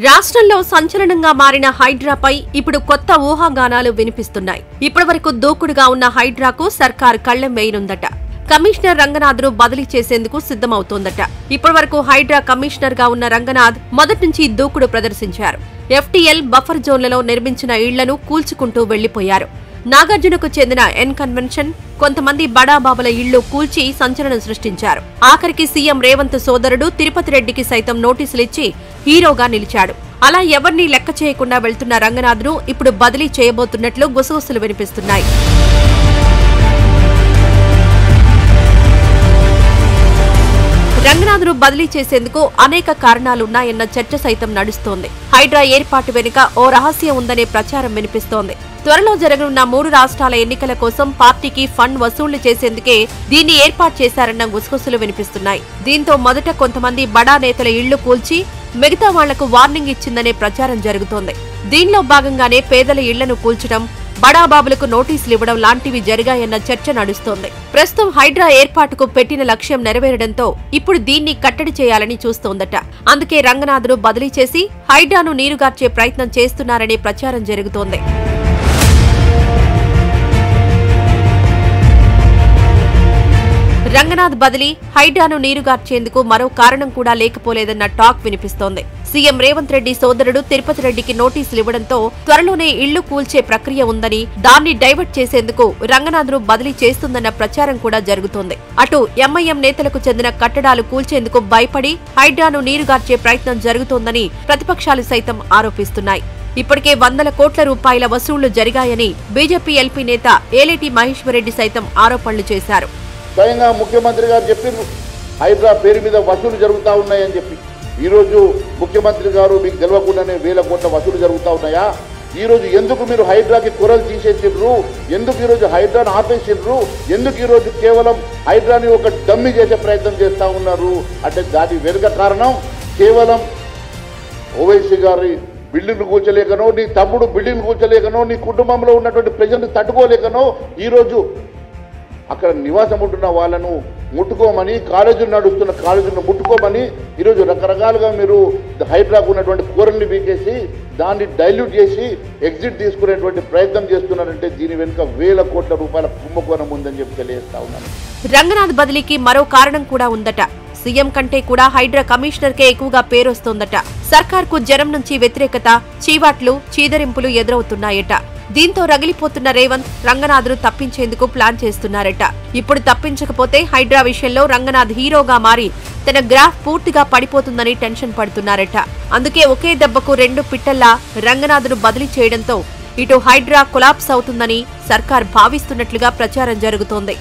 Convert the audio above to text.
రాష్ట్రంలో సంచలనంగా మారిన హైడ్రాపై ఇప్పుడు కొత్త ఊహాగానాలు వినిపిస్తున్నాయి. ఇప్పటివరకు దూకుడుగా ఉన్న హైడ్రాకు సర్కార్ కళ్లెం వేయనుందట. కమిషనర్ రంగనాథ్ను బదిలీ చేసేందుకు సిద్ధమవుతోందట. ఇప్పటివరకు హైడ్రా కమిషనర్ గా ఉన్న రంగనాథ్ మొదటి నుంచి దూకుడు ప్రదర్శించారు. FTL బఫర్ జోన్లలో నిర్మించిన ఇళ్లను కూల్చుకుంటూ వెళ్లిపోయారు. నాగార్జునకు చెందిన ఎన్ కన్వెన్షన్ కొంతమంది బడాబాబుల ఇళ్లు కూల్చి సంచలనం సృష్టించారు. ఆఖరికి సీఎం రేవంత్ సోదరుడు తిరుపతి రెడ్డికి సైతం నోటీసులిచ్చి హీరోగా నిలిచాడు. అలా ఎవరినీ లెక్క చేయకుండా వెళ్తున్న రంగనాథ్ను ఇప్పుడు బదిలీ చేయబోతున్నట్లు గుసగుసలు వినిపిస్తున్నాయి. రంగనాథ్ను బదిలీ చేసేందుకు అనేక కారణాలున్నాయన్న చర్చ సైతం నడుస్తోంది. హైడ్రా ఏర్పాటు వెనుక ఓ రహస్యం ఉందనే ప్రచారం వినిపిస్తోంది. త్వరలో జరగనున్న 3 రాష్ట్రాల ఎన్నికల కోసం పార్టీకి ఫండ్ వసూళ్లు చేసేందుకే దీన్ని ఏర్పాటు చేశారన్న గుసగుసలు వినిపిస్తున్నాయి. దీంతో మొదట కొంతమంది బడా నేతల ఇళ్లు కూల్చి మిగతా వాళ్లకు వార్నింగ్ ఇచ్చిందనే ప్రచారం జరుగుతోంది. దీనిలో భాగంగానే పేదల ఇళ్లను కూల్చడం, బడాబాబులకు నోటీసులు ఇవ్వడం లాంటివి జరిగాయన్న చర్చ నడుస్తోంది. ప్రస్తుతం హైడ్రా ఏర్పాటుకు పెట్టిన లక్ష్యం నెరవేరడంతో ఇప్పుడు దీన్ని కట్టడి చేయాలని చూస్తోందట. అందుకే రంగనాథ్ను బదిలీ చేసి హైడ్రాను నీరుగార్చే ప్రయత్నం చేస్తున్నారనే ప్రచారం జరుగుతోంది. రంగనాథ్ బదిలీ హైడ్రాను నీరుగార్చేందుకు మరో కారణం కూడా లేకపోలేదన్న టాక్ వినిపిస్తోంది. సీఎం రేవంత్ రెడ్డి సోదరుడు తిరుపతి రెడ్డికి నోటీసులు ఇవ్వడంతో త్వరలోనే ఇళ్లు కూల్చే ప్రక్రియ ఉందని, దాన్ని డైవర్ట్ చేసేందుకు రంగనాథ్ను బదిలీ చేస్తుందన్న ప్రచారం కూడా జరుగుతోంది. అటు ఎంఐఎం నేతలకు చెందిన కట్టడాలు కూల్చేందుకు భయపడి హైడ్రాను నీరుగార్చే ప్రయత్నం జరుగుతోందని ప్రతిపక్షాలు సైతం ఆరోపిస్తున్నాయి. ఇప్పటికే వందల కోట్ల రూపాయల వసూళ్లు జరిగాయని బీజేపీ ఎల్పీ నేత ఏలేటి మహేశ్వరరెడ్డి సైతం ఆరోపణలు చేశారు. స్వయంగా ముఖ్యమంత్రి గారు చెప్పారు, హైడ్రా పేరు మీద వసూలు జరుగుతూ ఉన్నాయని చెప్పి. ఈరోజు ముఖ్యమంత్రి గారు మీకు తెలియకుండానే 1000 కోట్ల వసూలు జరుగుతూ ఉన్నాయా? ఈరోజు ఎందుకు మీరు హైడ్రాకి కొరలు తీసేసిండ్రు? ఎందుకు ఈరోజు హైడ్రాను ఆపేసిండ్రు? ఎందుకు ఈరోజు కేవలం హైడ్రాని ఒక డమ్మి చేసే ప్రయత్నం చేస్తూ ఉన్నారు అంటే దాని వెనుక కారణం కేవలం ఓవైసీ గారి బిల్డింగ్లు కూర్చోలేకనో, నీ తమ్ముడు బిల్డింగ్లు కూర్చోలేకనో, నీ కుటుంబంలో ఉన్నటువంటి ప్రజల్ని తట్టుకోలేకనో ఈరోజు అక్కడ నివాసం ఉంటున్న వాళ్ళను ముట్టుకోమని, కాలేజీలు నడుస్తున్న కాలేజీలను ముట్టుకోమని ఈరోజు రకరకాలుగా మీరు హైడ్రాకు ఉన్నటువంటి కూరల్ని వీకేసి దాన్ని డైల్యూట్ చేసి ఎగ్జిట్ తీసుకునేటువంటి ప్రయత్నం చేస్తున్నారంటే దీని వెనుక 1000 కోట్ల రూపాయల కుంభకోణం ఉందని చెప్పి తెలియజేస్తా ఉన్నాను. రంగనాథ్ బదిలీకి మరో కారణం కూడా ఉందట. సీఎం కంటే కూడా హైడ్రా కమిషనర్కే ఎక్కువగా పేరొస్తోందట. సర్కార్కు జనం నుంచి వ్యతిరేకత, చీవాట్లు, చీదరింపులు ఎదురవుతున్నాయట. దీంతో రగిలిపోతున్న రేవంత్ రంగనాథ్ను తప్పించేందుకు ప్లాన్ చేస్తున్నారట. ఇప్పుడు తప్పించకపోతే హైడ్రా విషయంలో రంగనాథ్ హీరోగా మారి తన గ్రాఫ్ పూర్తిగా పడిపోతుందని టెన్షన్ పడుతున్నారట. అందుకే ఒకే దెబ్బకు 2 పిట్టల్లా రంగనాథ్ను బదిలీ చేయడంతో ఇటు హైడ్రా కొలాప్స్ అవుతుందని సర్కార్ భావిస్తున్నట్లుగా ప్రచారం జరుగుతోంది.